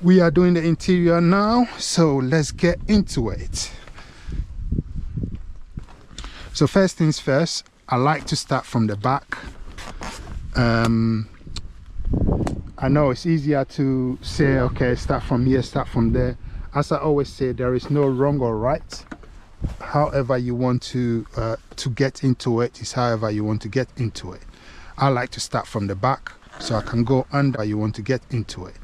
We are doing the interior now, so let's get into it. So first things first, I like to start from the back. I know it's easier to say, okay, start from here, start from there. As I always say, there is no wrong or right. However you want to get into it is however you want to get into it. I like to start from the back so I can go under. You want to get into it.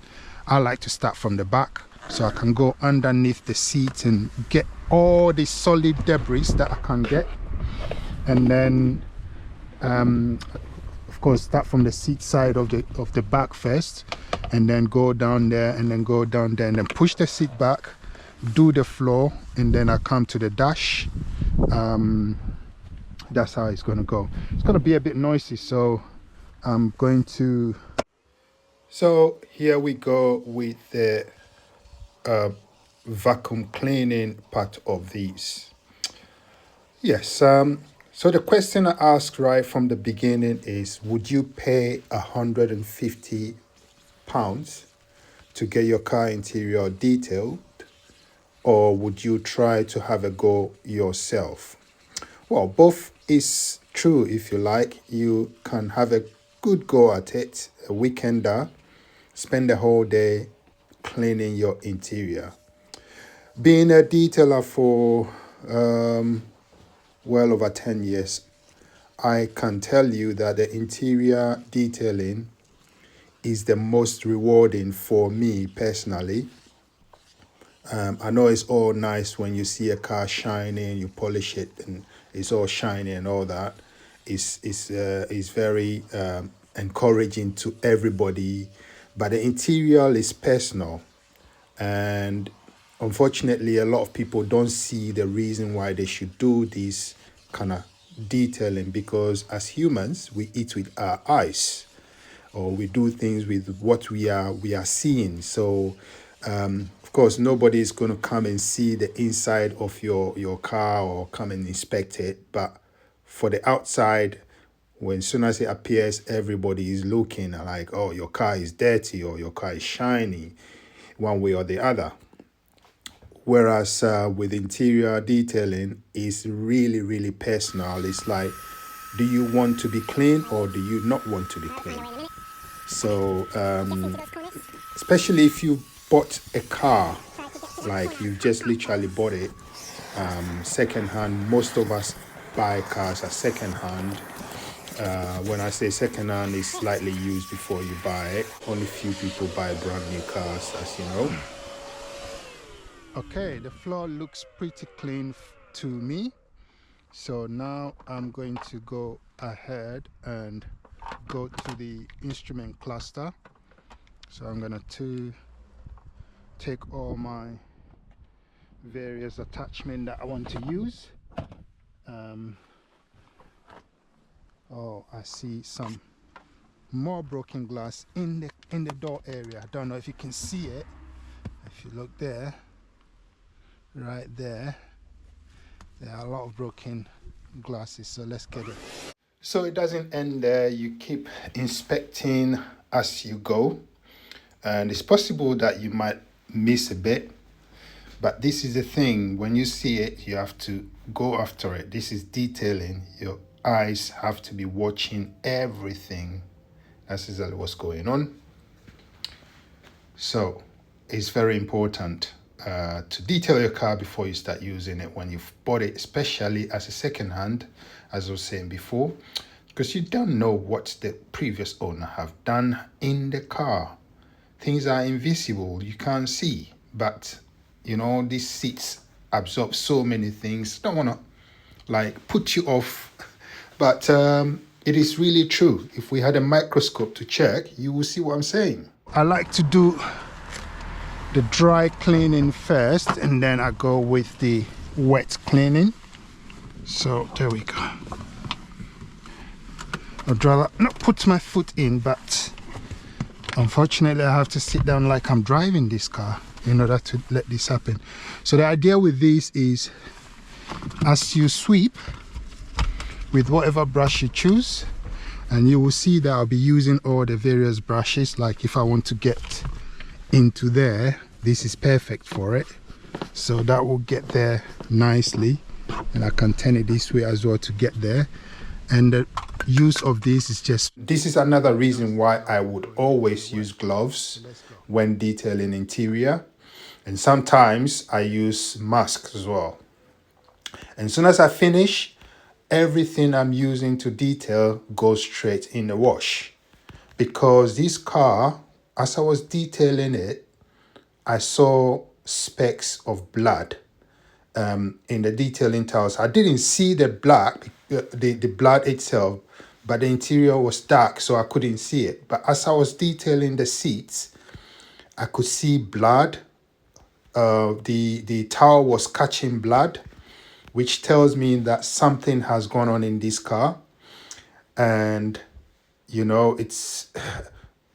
I like to start from the back so I can go underneath the seat and get all the solid debris that I can get, and then of course start from the seat side of the back first, and then go down there, and then go down there, and then push the seat back, do the floor, and then I come to the dash. That's how it's going to go. It's going to be a bit noisy, so I'm going to. So here we go with the vacuum cleaning part of these. Yes, so the question I asked right from the beginning is, would you pay £150 to get your car interior detailed, or would you try to have a go yourself? Well, both is true. If you like, you can have a good go at it, a weekender, spend the whole day cleaning your interior. Being a detailer for well over 10 years, I can tell you that the interior detailing is the most rewarding for me personally. I know it's all nice when you see a car shining, you polish it and it's all shiny and all that. It's very encouraging to everybody, but the interior is personal, and unfortunately a lot of people don't see the reason why they should do this kind of detailing, because as humans we eat with our eyes, or we do things with what we are seeing. So of course nobody is going to come and see the inside of your car or come and inspect it, but for the outside, when soon as it appears, everybody is looking like, oh, your car is dirty or your car is shiny, one way or the other. Whereas with interior detailing, it's really personal. It's like, do you want to be clean or do you not want to be clean? So especially if you bought a car, like you just literally bought it second-hand. Most of us buy cars as second-hand. When I say second-hand, it's slightly used before you buy it. Only few people buy brand new cars, as you know. Okay, the floor looks pretty clean to me. So now I'm going to go ahead and go to the instrument cluster. So I'm going to take all my various attachments that I want to use. Oh, I see some more broken glass in the door area. I don't know if you can see it. If you look there, right there are a lot of broken glasses. So let's get it. So it doesn't end there. You keep inspecting as you go, and it's possible that you might miss a bit, but this is the thing, when you see it you have to go after it. This is detailing. Your eyes have to be watching everything. That's exactly what's going on. So it's very important to detail your car before you start using it when you've bought it, especially as a second hand, as I was saying before, because you don't know what the previous owner have done in the car. Things are invisible, you can't see, but you know, these seats absorb so many things. Don't want to like put you off, but it is really true. If we had a microscope to check, you will see what I'm saying. I like to do the dry cleaning first, and then I go with the wet cleaning. So there we go. I'd rather not put my foot in, but unfortunately I have to sit down like I'm driving this car in order to let this happen. So the idea with this is, as you sweep with whatever brush you choose, and you will see that I'll be using all the various brushes. Like if I want to get into there, this is perfect for it. So that will get there nicely, and I can turn it this way as well to get there. And the use of this is just, this is another reason why I would always use gloves when detailing interior, and sometimes I use masks as well. And as soon as I finish, everything I'm using to detail goes straight in the wash, because this car, as I was detailing it, I saw specks of blood in the detailing towels. I didn't see the blood, the blood itself, but the interior was dark, so I couldn't see it. But as I was detailing the seats, I could see blood. The towel was catching blood, which tells me that something has gone on in this car. And you know, it's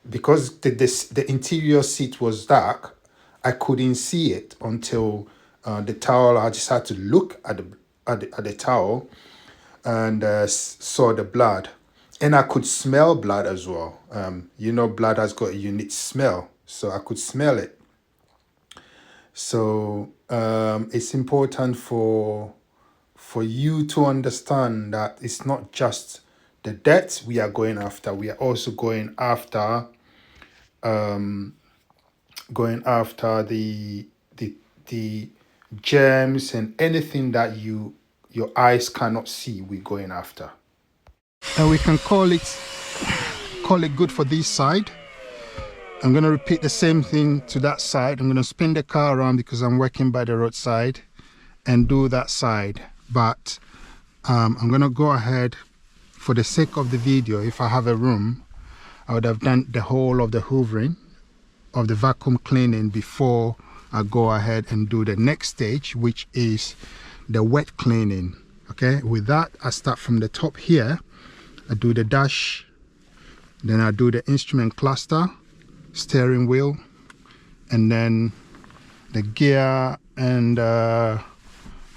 because the interior seat was dark, I couldn't see it until the towel. I just had to look at the towel and saw the blood, and I could smell blood as well. You know, blood has got a unique smell, so I could smell it. So it's important for you to understand that it's not just the debt we are going after. We are also going after the germs and anything that your eyes cannot see. We're going after, and we can call it good for this side. I'm going to repeat the same thing to that side. I'm going to spin the car around because I'm working by the roadside, and do that side. But I'm going to go ahead, for the sake of the video, if I have a room, I would have done the whole of the hoovering, of the vacuum cleaning, before I go ahead and do the next stage, which is the wet cleaning. Okay, with that, I start from the top here. I do the dash, then I do the instrument cluster, steering wheel, and then the gear and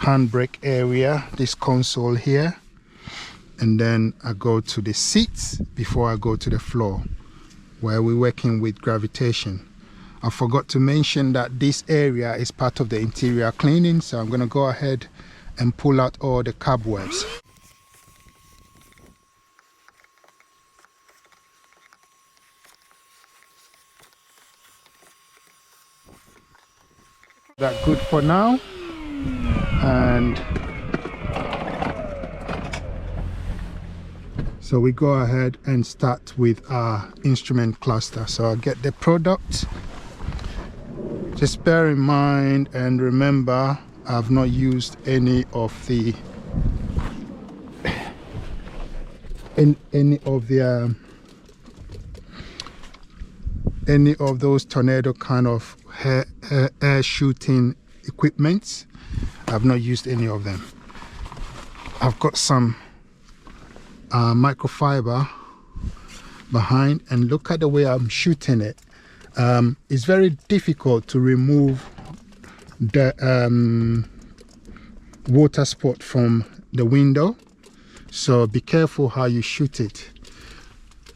handbrake area, this console here, and then I go to the seats before I go to the floor, where we're working with gravitation. I forgot to mention that this area is part of the interior cleaning, so I'm going to go ahead and pull out all the cobwebs. That good for now. And so we go ahead and start with our instrument cluster. So I'll get the product. Just bear in mind and remember, I've not used any of the any of those tornado kind of air shooting equipments. I've not used any of them. I've got some microfiber behind, and look at the way I'm shooting it. It's very difficult to remove the water spot from the window, so be careful how you shoot it.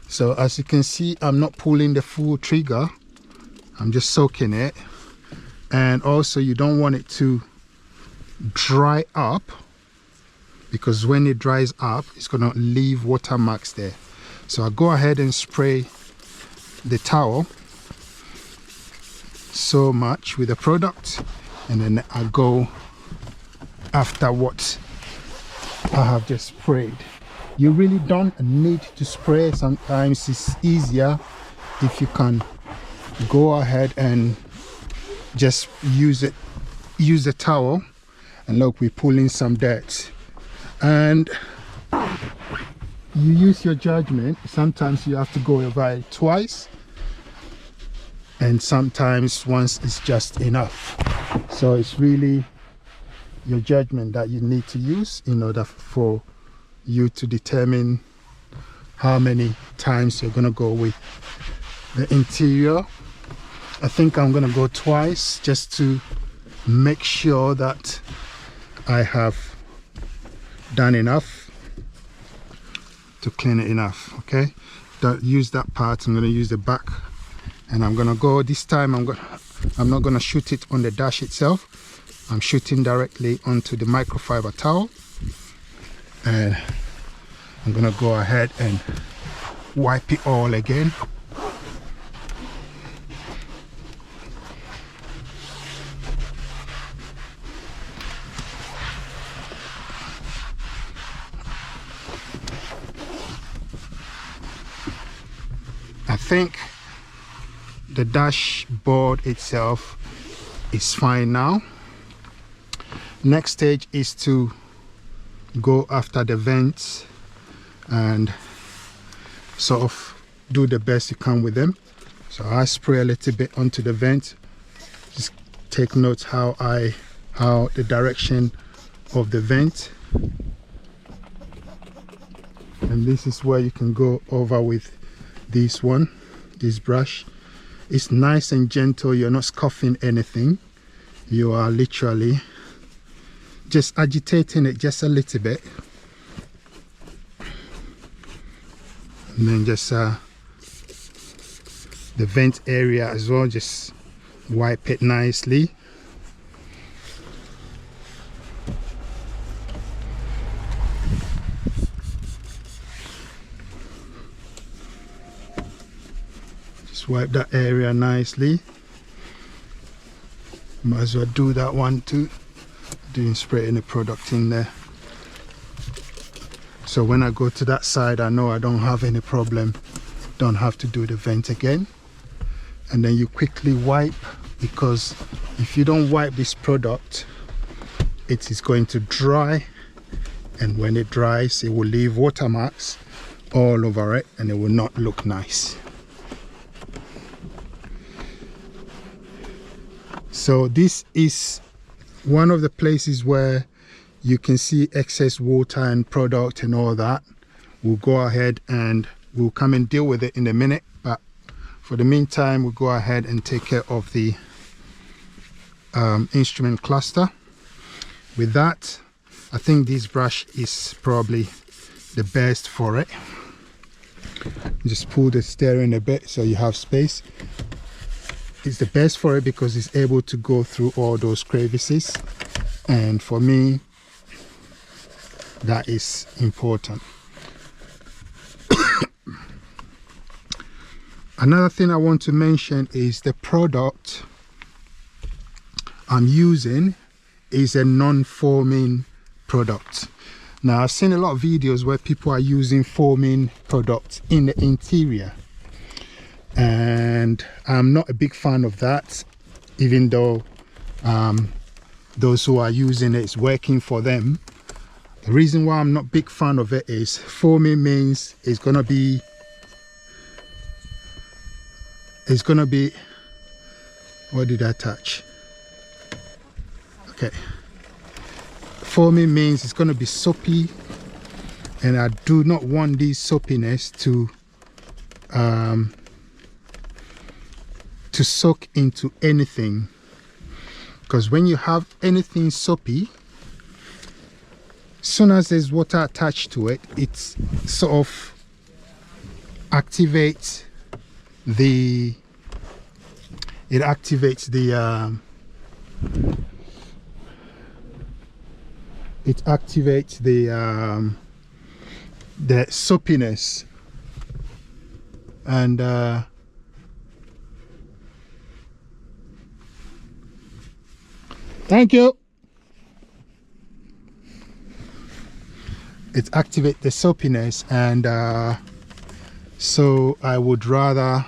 So as you can see, I'm not pulling the full trigger, I'm just soaking it. And also, you don't want it to dry up, because when it dries up, it's going to leave watermarks there. So I go ahead and spray the towel so much with the product, and then I go after what I have just sprayed. You really don't need to spray. Sometimes it's easier if you can go ahead and just use the towel. And look, we're pulling some dirt, and you use your judgment. Sometimes you have to go over it twice, and sometimes once is just enough. So it's really your judgment that you need to use in order for you to determine how many times you're going to go with the interior. I think I'm going to go twice, just to make sure that I have done enough to clean it enough. Okay, don't use that part. I'm going to use the back And I'm gonna go this time, I'm not gonna shoot it on the dash itself. I'm shooting directly onto the microfiber towel, and I'm gonna go ahead and wipe it all again. I think the dashboard itself is fine now. Next stage is to go after the vents and sort of do the best you can with them. So I spray a little bit onto the vent. Just take note how the direction of the vent, and this is where you can go over with this brush. It's nice and gentle. You're not scuffing anything. You are literally just agitating it just a little bit, and then just the vent area as well, just wipe it nicely. Wipe that area nicely. Might as well do that one too, doing spraying the product in there, so when I go to that side I know I don't have any problem, don't have to do the vent again. And then you quickly wipe, because if you don't wipe this product it is going to dry, and when it dries it will leave watermarks all over it and it will not look nice. So this is one of the places where you can see excess water and product and all that. We'll go ahead and we'll come and deal with it in a minute, but for the meantime we'll go ahead and take care of the instrument cluster. With that, I think this brush is probably the best for it. Just pull the steering a bit so you have space. It's the best for it because it's able to go through all those crevices, and for me that is important. Another thing I want to mention is the product I'm using is a non-foaming product. Now I've seen a lot of videos where people are using foaming products in the interior, and I'm not a big fan of that, even though those who are using it is working for them. The reason why I'm not a big fan of it is foaming means it's gonna be what did I touch? Okay, foaming means it's gonna be soapy, and I do not want this soapiness to soak into anything, because when you have anything soapy, as soon as there's water attached to it, it sort of activates the soapiness, and thank you. It activates the soapiness, and so I would rather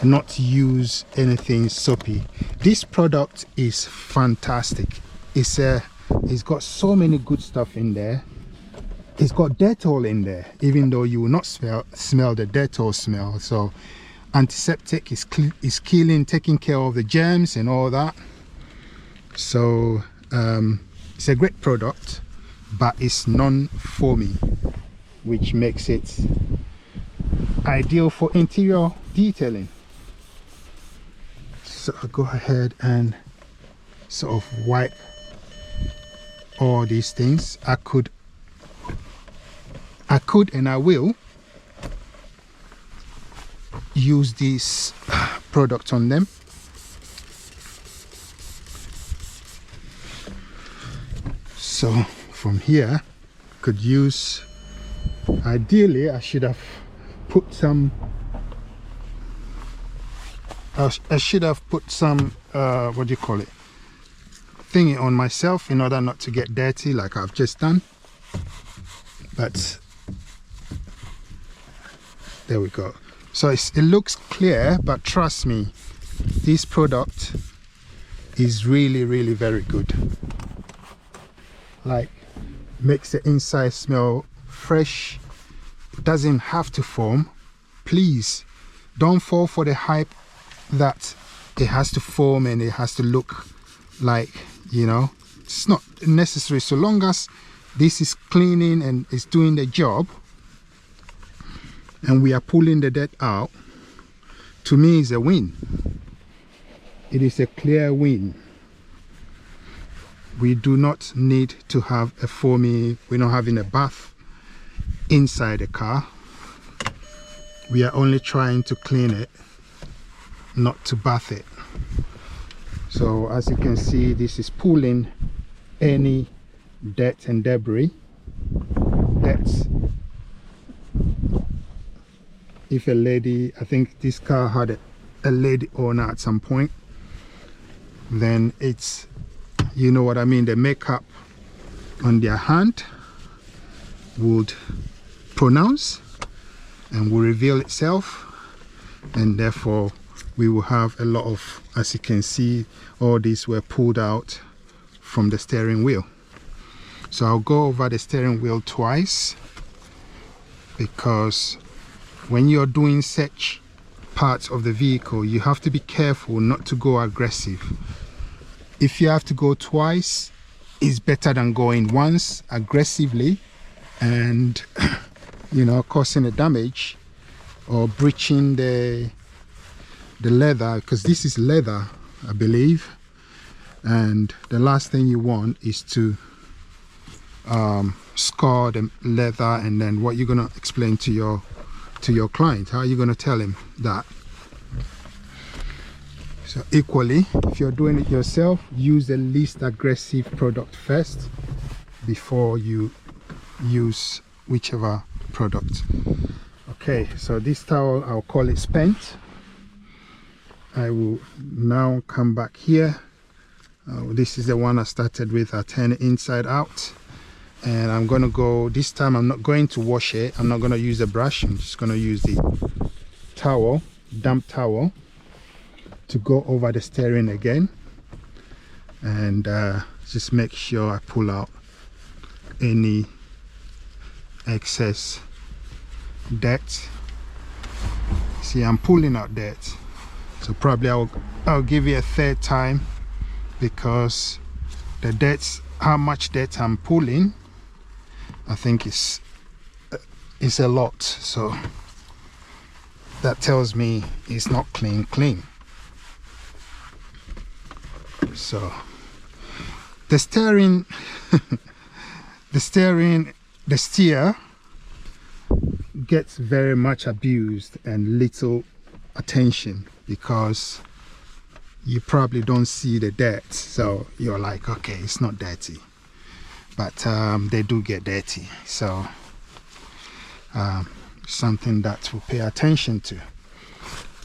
not use anything soapy. This product is fantastic. It's got so many good stuff in there. It's got Dettol in there, even though you will not smell the Dettol smell. So antiseptic is killing, taking care of the germs and all that. So it's a great product, but it's non-foamy, which makes it ideal for interior detailing. So I'll go ahead and sort of wipe all these things. I could and I will use this product on them. So from here, could use, ideally I should have put some what do you call it, thingy on myself in order not to get dirty like I've just done, but there we go. So it looks clear, but trust me, this product is really very good. Like, makes the inside smell fresh. It doesn't have to foam. Please don't fall for the hype that it has to foam and it has to look like, you know, it's not necessary. So long as this is cleaning and is doing the job and we are pulling the dirt out, to me is a win. It is a clear win. We do not need to have a foamy, we're not having a bath inside the car. We are only trying to clean it, not to bath it. So as you can see, this is pulling any dirt and debris. That's, if a lady, I think this car had a lady owner at some point, then it's, you know what I mean, the makeup on their hand would pronounce and will reveal itself, and therefore we will have a lot of, as you can see, all these were pulled out from the steering wheel. So I'll go over the steering wheel twice, because when you're doing such parts of the vehicle, you have to be careful not to go aggressive. If you have to go twice, it's better than going once aggressively and you know, causing a damage or breaching the leather, because this is leather, I believe, and the last thing you want is to scar the leather. And then what you're going to explain to your client, how are you going to tell him that? So equally, if you're doing it yourself, use the least aggressive product first before you use whichever product. Okay, so this towel, I'll call it spent. I will now come back here. This is the one I started with. I turn it inside out, and I'm gonna go, this time I'm not going to wash it. I'm not gonna use a brush. I'm just gonna use the towel, damp towel, to go over the steering again, and just make sure I pull out any excess dirt. See, I'm pulling out dirt, so probably I'll give it a third time, because the dirt, how much dirt I'm pulling, I think is a lot. So that tells me it's not clean. So the steering the steer gets very much abused and little attention, because you probably don't see the dirt, so you're like, okay, it's not dirty, but they do get dirty. So something that we'll pay attention to.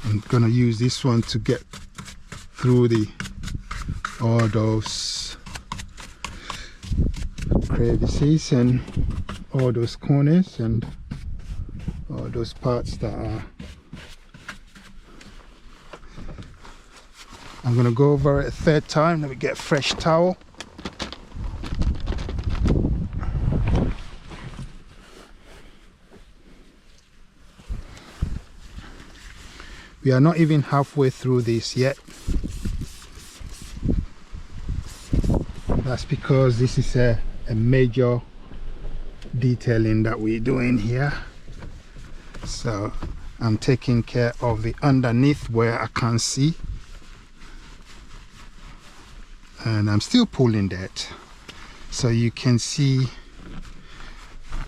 I'm gonna use this one to get through all those crevices and all those corners and all those parts that are. I'm gonna go over it a third time. Let me get a fresh towel. We are not even halfway through this yet. That's because this is a major detailing that we're doing here. So I'm taking care of the underneath where I can't see, and I'm still pulling that, so you can see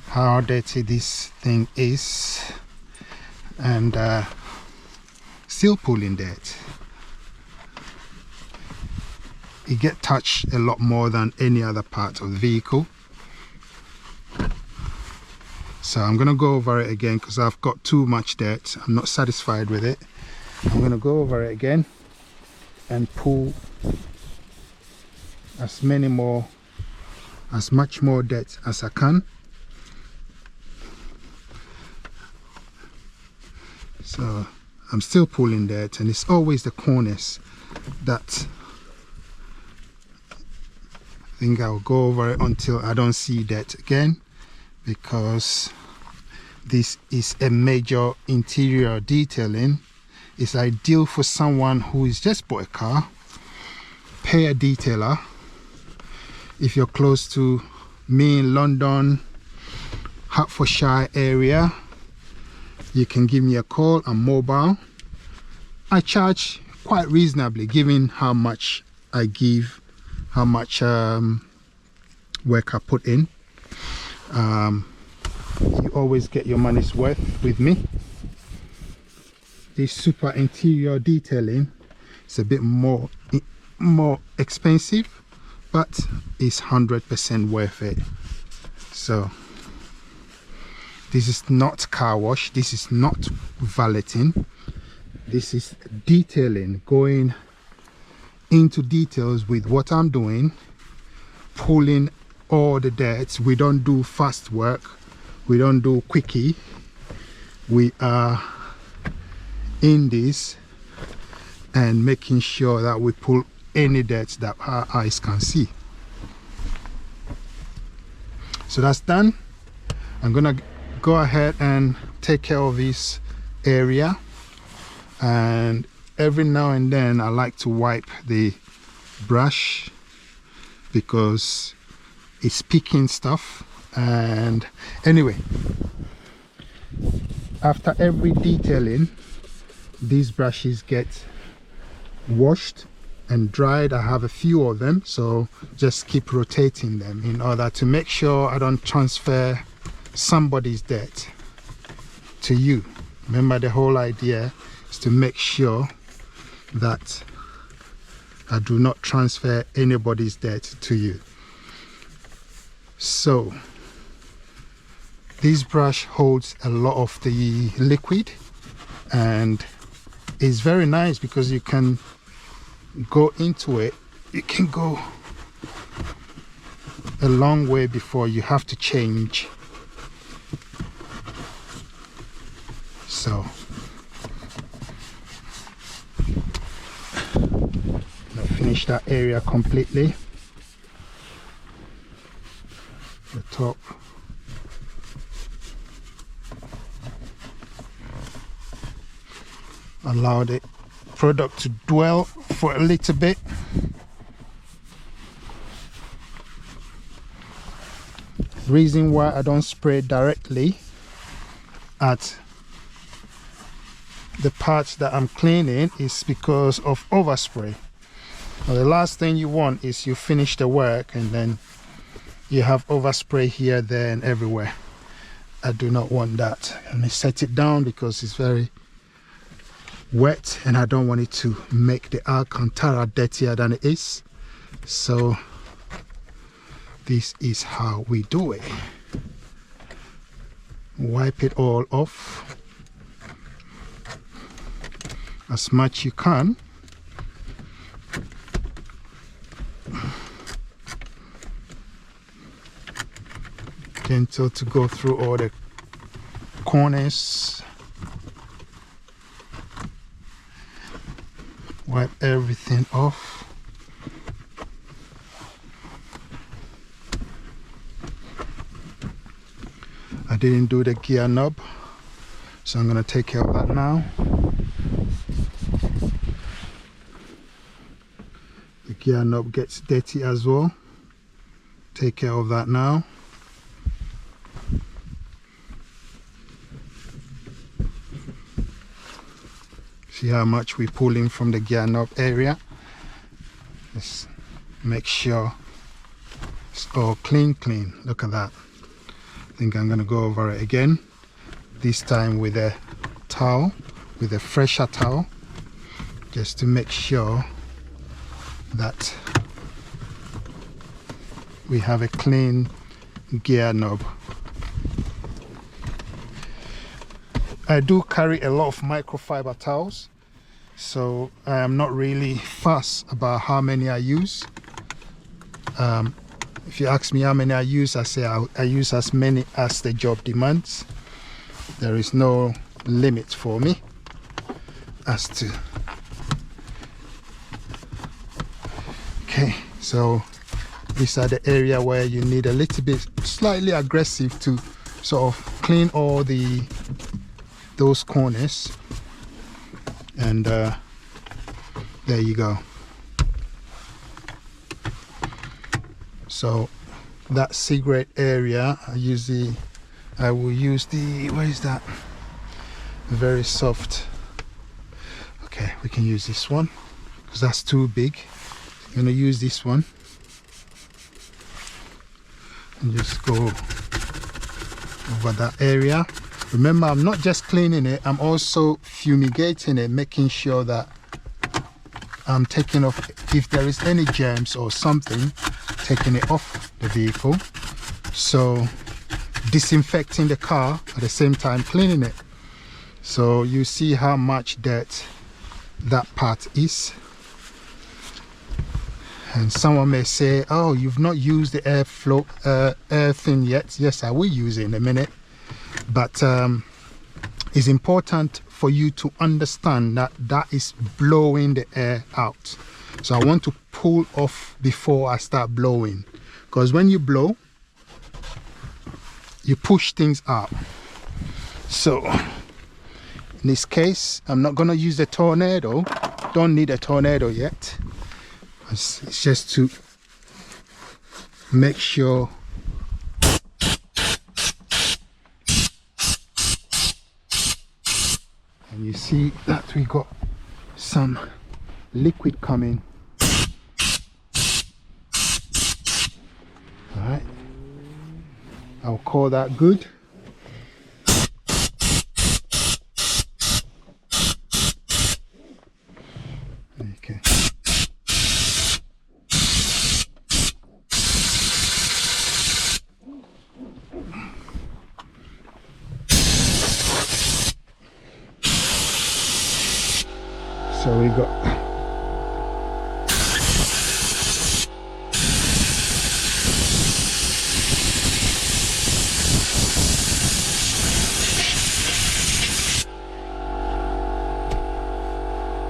how dirty this thing is. And still pulling dirt. It gets touched a lot more than any other part of the vehicle. So I'm going to go over it again because I've got too much dirt. I'm not satisfied with it. I'm going to go over it again and pull as much more dirt as I can. So I'm still pulling dirt, and it's always the corners that I think I'll go over it until I don't see dirt again, because this is a major interior detailing. It's ideal for someone who is just bought a car. Pay a detailer. If you're close to me in London, Hertfordshire area, you can give me a call. I'm mobile. I charge quite reasonably given how much I give, how much work I put in. You always get your money's worth with me. This super interior detailing is a bit more expensive, but it's 100% worth it. So this is not car wash, this is not valeting, this is detailing, going into details with what I'm doing, pulling all the dirt. We don't do fast work, we don't do quickie. We are in this and making sure that we pull any dirt that our eyes can see. So that's done. I'm gonna go ahead and take care of this area, and every now and then I like to wipe the brush because it's picking stuff. And anyway, after every detailing, these brushes get washed and dried. I have a few of them, so just keep rotating them in order to make sure I don't transfer somebody's dirt to you. Remember, the whole idea is to make sure that I do not transfer anybody's dirt to you. So this brush holds a lot of the liquid, and it's very nice because you can go into it. You can go a long way before you have to change. So I'll finish that area completely. The top. Allow the product to dwell for a little bit. Reason why I don't spray directly at the parts that I'm cleaning is because of overspray. Now, the last thing you want is you finish the work and then you have overspray here, there and everywhere. I do not want that. Let me set it down because it's very wet and I don't want it to make the Alcantara dirtier than it is. So this is how we do it. Wipe it all off as much you can. Gentle to go through all the corners. Wipe everything off. I didn't do the gear knob, so I'm going to take care of that now. The gear knob gets dirty as well. Take care of that now. See how much we pull in from the gear knob area. Just make sure it's all clean. Look at that. I think I'm going to go over it again, this time with a towel, with a fresher towel, just to make sure that we have a clean gear knob. I do carry a lot of microfiber towels, so I am not really fussed about how many I use. If you ask me how many I use, I say I use as many as the job demands. There is no limit for me as to. Okay, so these are the area where you need a little bit slightly aggressive to sort of clean all those corners, and there you go. So that cigarette area, I will use the, where is that? Very soft. Okay, we can use this one because that's too big. I'm gonna use this one and just go over that area. Remember, I'm not just cleaning it, I'm also fumigating it, making sure that I'm taking off, if there is any germs or something, taking it off the vehicle. So disinfecting the car at the same time cleaning it. So you see how much dirt that part is. And someone may say, oh, you've not used the air thing yet. Yes, I will use it in a minute. But it's important for you to understand that that is blowing the air out. So I want to pull off before I start blowing, because when you blow, you push things out. So in this case, I'm not going to use the tornado. Don't need a tornado yet. It's just to make sure and you see that we got some liquid coming. All right, I'll call that good. Okay. So we got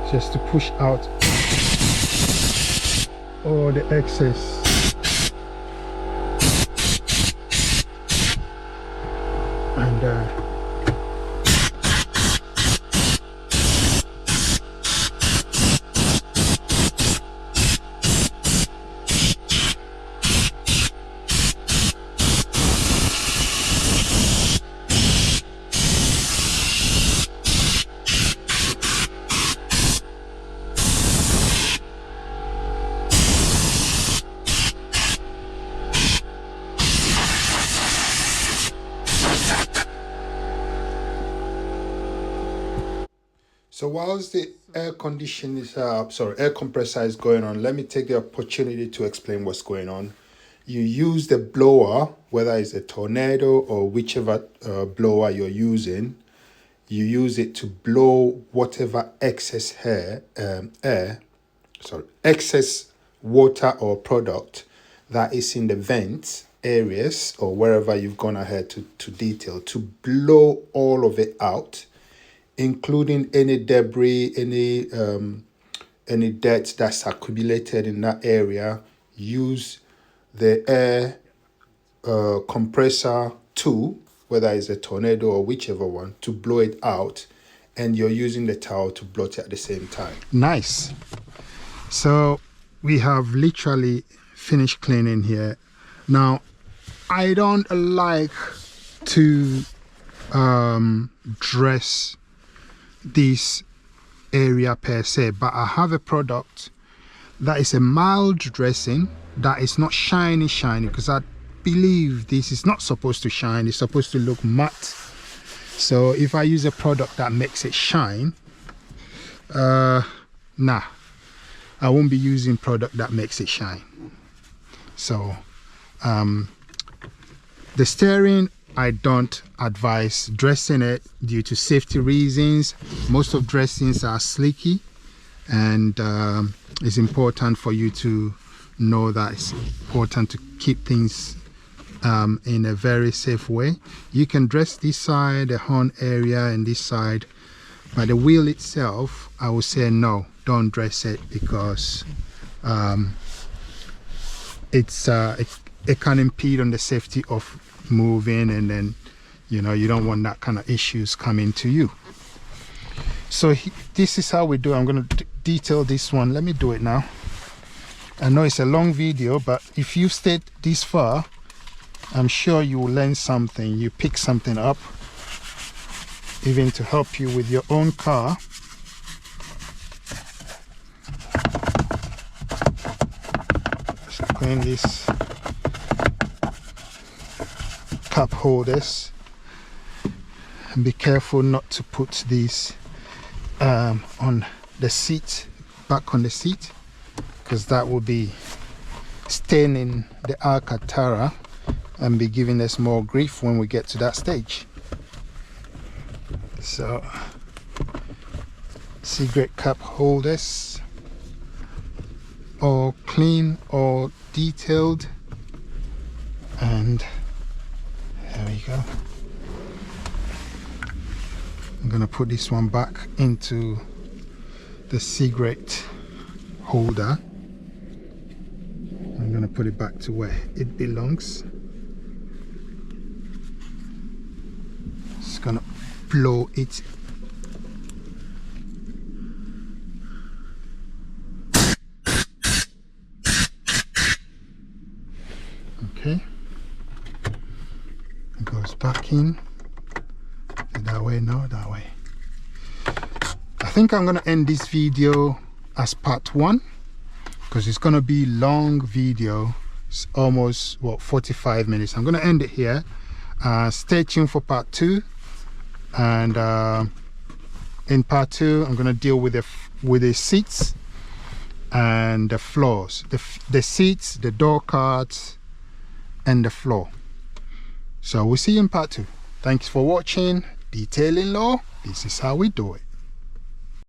just to push out all the excess. And so whilst the air compressor is going on, let me take the opportunity to explain what's going on. You use the blower, whether it's a tornado or whichever blower you're using, you use it to blow whatever excess excess water or product that is in the vent areas or wherever you've gone ahead to detail, to blow all of it out, including any debris, any dirt that's accumulated in that area. Use the air compressor tool, whether it's a tornado or whichever one, to blow it out, and you're using the towel to blot it at the same time. Nice. So we have literally finished cleaning here. Now, I don't like to dress this area per se, but I have a product that is a mild dressing that is not shiny because I believe this is not supposed to shine, it's supposed to look matte. So if I use a product that makes it shine, nah, I won't be using product that makes it shine. So the steering, I don't advise dressing it due to safety reasons. Most of dressings are slicky, and it's important for you to know that it's important to keep things in a very safe way. You can dress this side, the horn area, and this side, but the wheel itself, I would say no, don't dress it, because it can impede on the safety of moving, and then you know you don't want that kind of issues coming to you. So this is how we do. I'm going to detail this one. Let me do it now. I know it's a long video, but if you stayed this far, I'm sure you will learn something. You pick something up, even to help you with your own car. Let's clean this cup holders, and be careful not to put these on the seat, back on the seat, because that will be staining the Alcantara and be giving us more grief when we get to that stage. So cigarette cup holders, all clean, all detailed, and there we go. I'm gonna put this one back into the cigarette holder. I'm gonna put it back to where it belongs. Just gonna blow it. Okay. It goes back in. That way, no, that way. I think I'm gonna end this video as part 1, because it's gonna be long video. It's almost, what, 45 minutes. I'm gonna end it here. Stay tuned for part 2, and in part 2 I'm gonna deal with the seats and the floors, the seats, the door cards, and the floor. So we'll see you in part 2. Thanks for watching Detailing Law. This is how we do it.